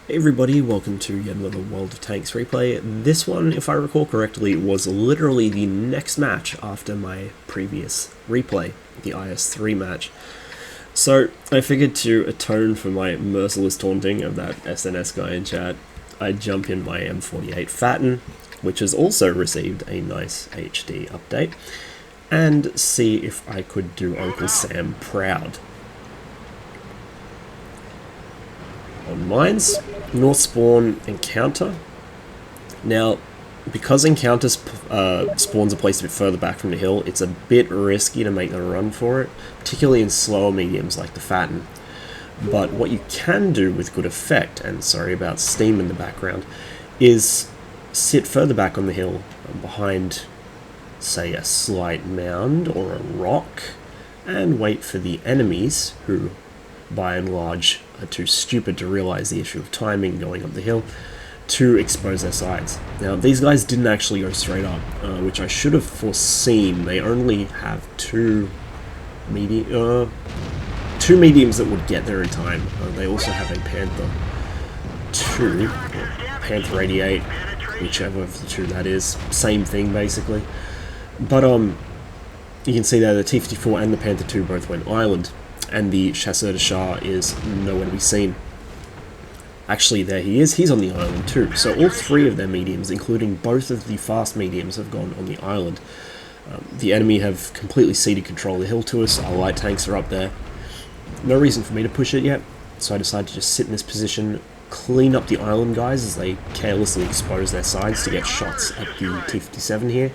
Hey everybody, welcome to yet another World of Tanks replay. This one, if I recall correctly, was literally the next match after my previous replay, the IS-3 match. So, I figured to atone for my merciless taunting of that SNS guy in chat, I'd jump in my M48 Fatten, which has also received a nice HD update, and see if I could do Uncle Sam proud. On mines, North Spawn Encounter. Now, because Encounter spawns a place a bit further back from the hill, it's a bit risky to make the run for it, particularly in slower mediums like the Fatten. But what you can do with good effect, and sorry about steam in the background, is sit further back on the hill behind, say, a slight mound or a rock, and wait for the enemies, who by and large are too stupid to realise the issue of timing going up the hill, to expose their sides. Now, these guys didn't actually go straight up, which I should have foreseen. They only have two mediums that would get there in time. They also have a Panther 2, or Panther 88, whichever of the two that is. Same thing, basically. But you can see there the T-54 and the Panther 2 both went island, and the Chasseur de Char is nowhere to be seen. Actually, there he is. He's on the island too. So all three of their mediums, including both of the fast mediums, have gone on the island. The enemy have completely ceded control of the hill to us. Our light tanks are up there. No reason for me to push it yet, so I decided to just sit in this position, clean up the island guys as they carelessly expose their sides to get shots at the T-57 here.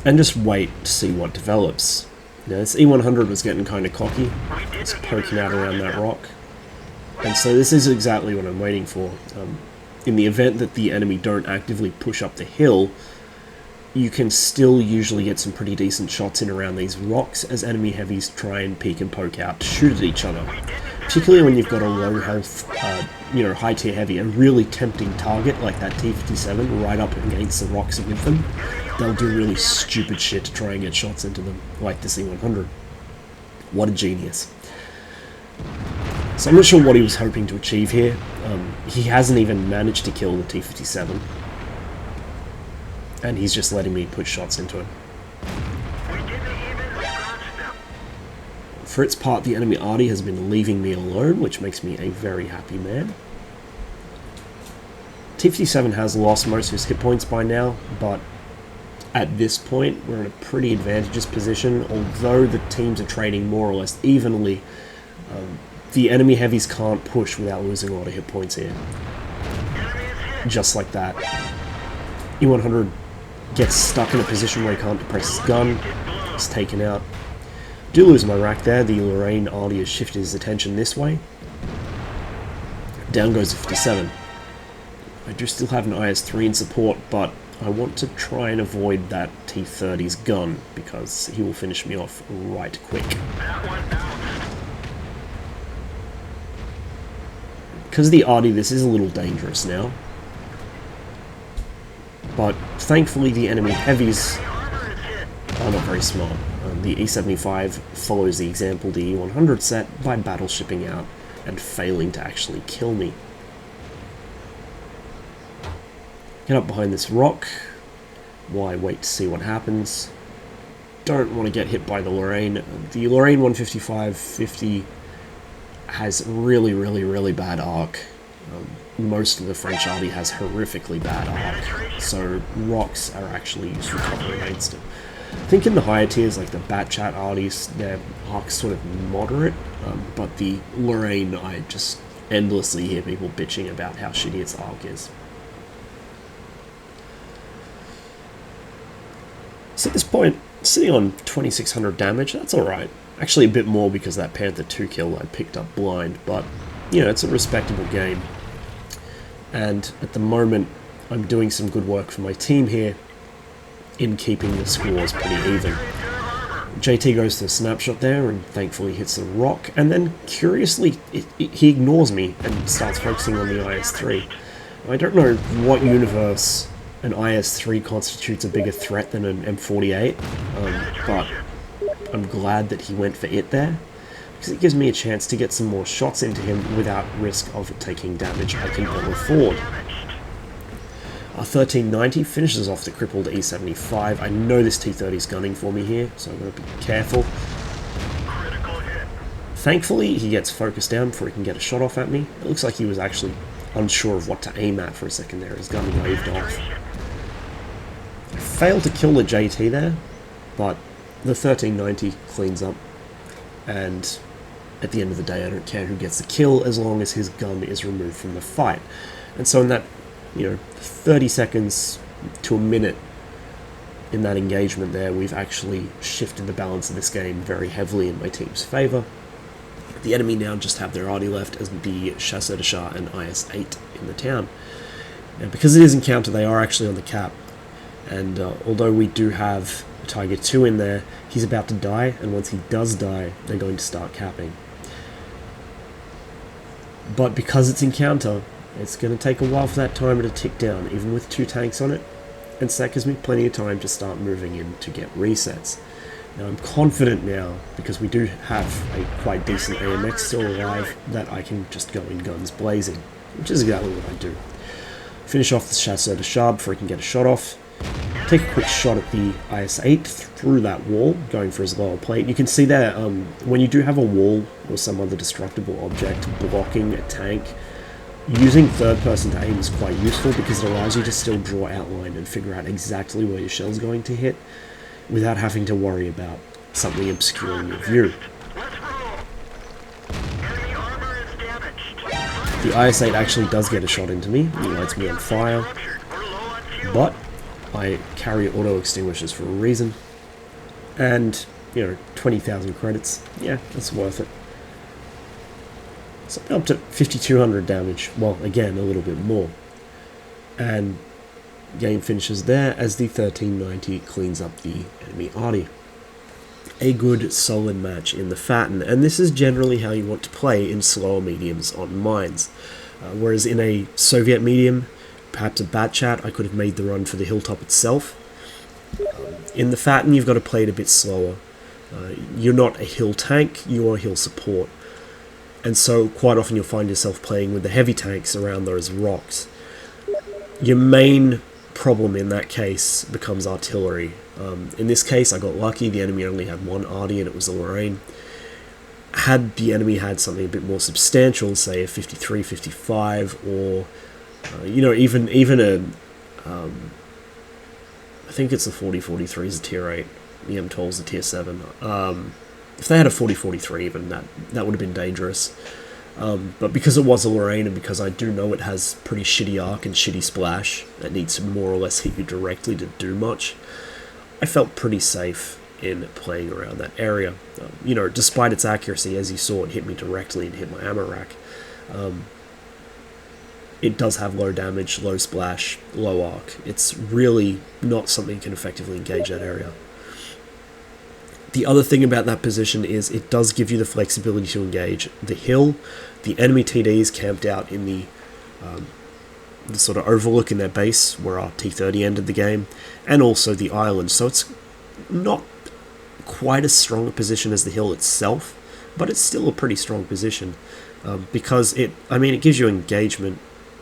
And just wait to see what develops. Now, this E-100 was getting kind of cocky. It's poking out around that rock. And so this is exactly what I'm waiting for. In the event that the enemy don't actively push up the hill, you can still usually get some pretty decent shots in around these rocks as enemy heavies try and peek and poke out to shoot at each other. Particularly when you've got a low health, high tier heavy, a really tempting target like that T-57 right up against the rocks with them. They'll do really stupid shit to try and get shots into them, like the C-100. What a genius. So I'm not sure what he was hoping to achieve here. He hasn't even managed to kill the T-57. And he's just letting me put shots into it. For its part, the enemy arty has been leaving me alone, which makes me a very happy man. T-57 has lost most of his hit points by now, but at this point, we're in a pretty advantageous position. Although the teams are trading more or less evenly, the enemy heavies can't push without losing a lot of hit points here. Just like that. E-100 gets stuck in a position where he can't depress his gun. He's taken out. Do lose my rack there. The Lorraine arty has shifted his attention this way. Down goes the 57. I do still have an IS-3 in support, but I want to try and avoid that T-30's gun, because he will finish me off right quick. Because of the arty, this is a little dangerous now. But thankfully the enemy heavies are not very smart. The E-75 follows the example the E-100 set by battleshipping out and failing to actually kill me. Get up behind this rock. Why wait to see what happens? Don't want to get hit by the Lorraine. The Lorraine 155-50 has really bad arc. Most of the French arty has horrifically bad arc, so rocks are actually used to cover against it. I think in the higher tiers, like the Batchat arties, their arc's sort of moderate, but the Lorraine, I just endlessly hear people bitching about how shitty its arc is. So at this point, sitting on 2600 damage, that's alright. Actually a bit more because that Panther 2 kill I picked up blind, but, it's a respectable game. And at the moment, I'm doing some good work for my team here in keeping the scores pretty even. JT goes to a snapshot there and thankfully hits the rock, and then curiously, he ignores me and starts focusing on the IS-3. I don't know what universe an IS-3 constitutes a bigger threat than an M48, but I'm glad that he went for it there. because it gives me a chance to get some more shots into him without risk of taking damage I can ill afford. Our 1390 finishes off the crippled E75. I know this T30 is gunning for me here, so I'm going to be careful. Thankfully, he gets focused down before he can get a shot off at me. It looks like he was actually unsure of what to aim at for a second there. His gun waved off. I failed to kill the JT there, but the 1390 cleans up, and at the end of the day, I don't care who gets the kill as long as his gun is removed from the fight. And so in that, 30 seconds to a minute in that engagement there, we've actually shifted the balance of this game very heavily in my team's favour. The enemy now just have their arty left as the Chasseur de Char and IS-8 in the town. Now, because it is encounter, they are actually on the cap, and although we do have Tiger 2 in there, he's about to die, and once he does die, they're going to start capping. But because it's encounter, it's going to take a while for that timer to tick down, even with 2 tanks on it, and so that gives me plenty of time to start moving in to get resets. Now I'm confident now, because we do have a quite decent AMX still alive, that I can just go in guns blazing, which is exactly what I do. Finish off the Chasseur de Char before he can get a shot off. Take a quick shot at the IS-8 through that wall, going for his lower plate. You can see there, when you do have a wall or some other destructible object blocking a tank, using third person to aim is quite useful because it allows you to still draw outline and figure out exactly where your shell's going to hit without having to worry about something obscuring your view. The IS-8 actually does get a shot into me, he lights me on fire, but I carry auto extinguishers for a reason, and 20,000 credits, yeah, that's worth it. So I'm up to 5,200 damage, well again a little bit more, and game finishes there as the 1390 cleans up the enemy arty. A good solid match in the Fatten, and this is generally how you want to play in slower mediums on mines. Whereas in a Soviet medium, perhaps a bat chat, I could have made the run for the hilltop itself. In the Fatten, you've got to play it a bit slower. You're not a hill tank, you're a hill support. And so quite often you'll find yourself playing with the heavy tanks around those rocks. Your main problem in that case becomes artillery. In this case, I got lucky. The enemy only had one arty, and it was a Lorraine. Had the enemy had something a bit more substantial, say a 53, 55, or even a I think it's a 40-43 is a tier 8. The M12 is a tier 7. If they had a 40-43 even, that would have been dangerous. But because it was a Lorraine, and because I do know it has pretty shitty arc and shitty splash that needs to more or less hit you directly to do much, I felt pretty safe in playing around that area. Despite its accuracy, as you saw, it hit me directly and hit my ammo rack. It does have low damage, low splash, low arc. It's really not something that can effectively engage that area. The other thing about that position is it does give you the flexibility to engage the hill. The enemy TDs camped out in the sort of overlook in their base where our T30 ended the game, and also the island. So it's not quite as strong a position as the hill itself, but it's still a pretty strong position because it gives you engagement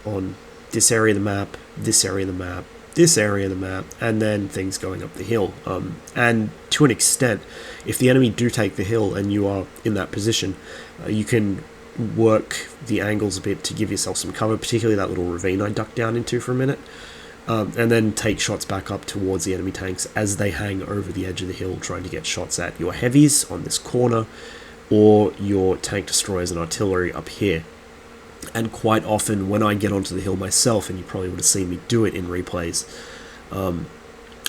on this area of the map, this area of the map, this area of the map, and then things going up the hill. And to an extent, if the enemy do take the hill and you are in that position, you can work the angles a bit to give yourself some cover, particularly that little ravine I ducked down into for a minute, and then take shots back up towards the enemy tanks as they hang over the edge of the hill trying to get shots at your heavies on this corner or your tank destroyers and artillery up here. And quite often when I get onto the hill myself, and you probably would have seen me do it in replays,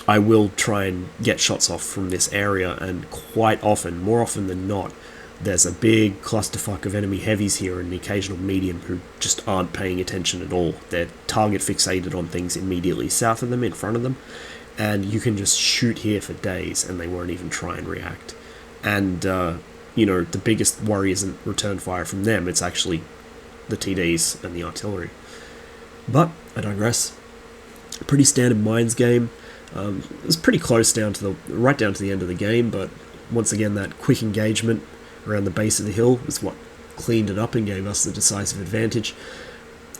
I will try and get shots off from this area, and quite often, more often than not, there's a big clusterfuck of enemy heavies here and the occasional medium who just aren't paying attention at all. They're target fixated on things immediately south of them, in front of them, and you can just shoot here for days and they won't even try and react. And, the biggest worry isn't return fire from them, it's actually the TDs and the artillery. But I digress. Pretty standard mines game. It was pretty close right down to the end of the game, but once again that quick engagement around the base of the hill was what cleaned it up and gave us the decisive advantage.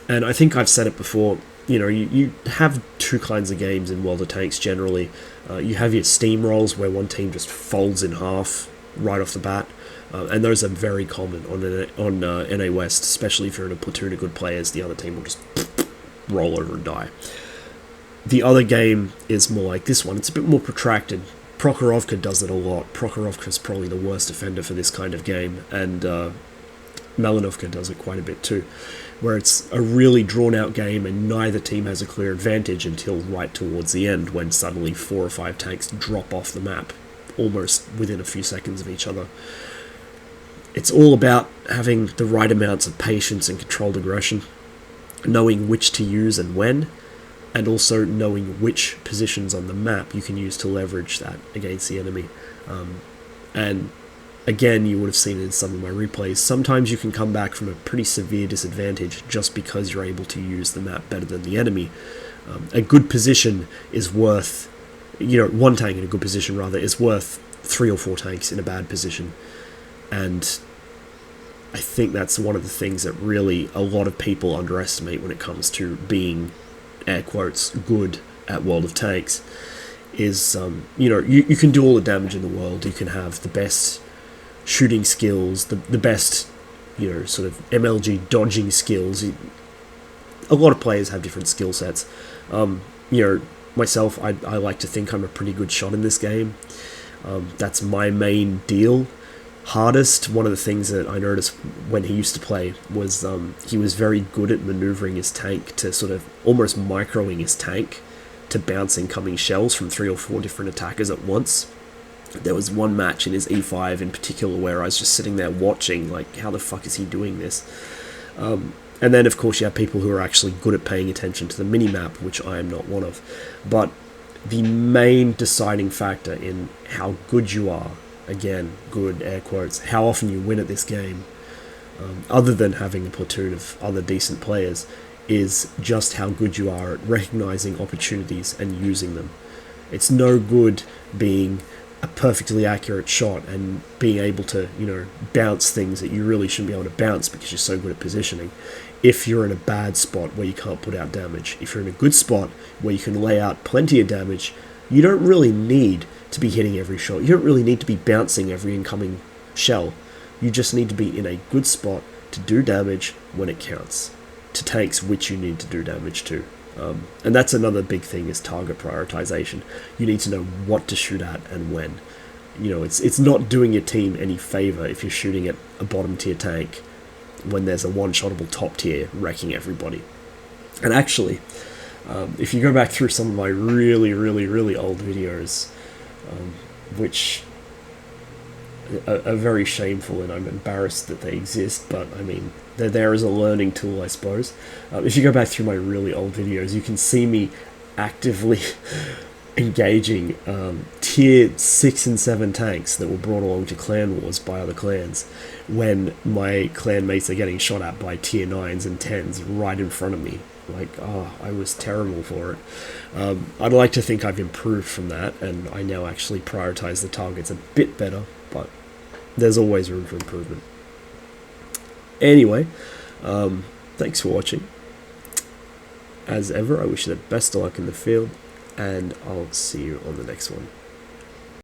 And I think I've said it before, you have two kinds of games in World of Tanks generally. You have your steamrolls where one team just folds in half right off the bat, and those are very common on NA West, especially if you're in a platoon of good players. The other team will just roll over and die. The other game is more like this one. It's a bit more protracted. Prokhorovka does it a lot. Prokhorovka's probably the worst offender for this kind of game, and Malinovka does it quite a bit too, where it's a really drawn-out game and neither team has a clear advantage until right towards the end, when suddenly 4 or 5 tanks drop off the map, almost within a few seconds of each other. It's all about having the right amounts of patience and controlled aggression, knowing which to use and when, and also knowing which positions on the map you can use to leverage that against the enemy. And again, you would have seen it in some of my replays, sometimes you can come back from a pretty severe disadvantage just because you're able to use the map better than the enemy. A good position is worth, one tank in a good position rather, is worth 3 or 4 tanks in a bad position. And I think that's one of the things that really a lot of people underestimate when it comes to being, air quotes, good at World of Tanks, is, you can do all the damage in the world, you can have the best shooting skills, the best, sort of MLG dodging skills. A lot of players have different skill sets. Myself, I like to think I'm a pretty good shot in this game. That's my main deal. Hardest, one of the things that I noticed when he used to play was he was very good at maneuvering his tank to sort of almost microing his tank to bounce incoming shells from 3 or 4 different attackers at once. There was one match in his E5 in particular where I was just sitting there watching, like, how the fuck is he doing this? And then, of course, you have people who are actually good at paying attention to the minimap, which I am not one of. But the main deciding factor in how good you are, again, good, air quotes, how often you win at this game, other than having a platoon of other decent players, is just how good you are at recognizing opportunities and using them. It's no good being a perfectly accurate shot and being able to, bounce things that you really shouldn't be able to bounce because you're so good at positioning, if you're in a bad spot where you can't put out damage. If you're in a good spot where you can lay out plenty of damage, you don't really need to be hitting every shot. You don't really need to be bouncing every incoming shell. You just need to be in a good spot to do damage when it counts, to tanks which you need to do damage to. And that's another big thing, is target prioritization. You need to know what to shoot at and when. It's not doing your team any favor if you're shooting at a bottom tier tank when there's a one-shottable top tier wrecking everybody. And actually, if you go back through some of my really, really, really old videos, which are very shameful, and I'm embarrassed that they exist, but I mean, they're there as a learning tool, I suppose. If you go back through my really old videos, you can see me actively engaging tier 6 and 7 tanks that were brought along to clan wars by other clans, when my clan mates are getting shot at by tier 9s and 10s right in front of me. Like, I was terrible for it. I'd like to think I've improved from that, and I now actually prioritize the targets a bit better, but there's always room for improvement. Anyway, thanks for watching. As ever, I wish you the best of luck in the field, and I'll see you on the next one.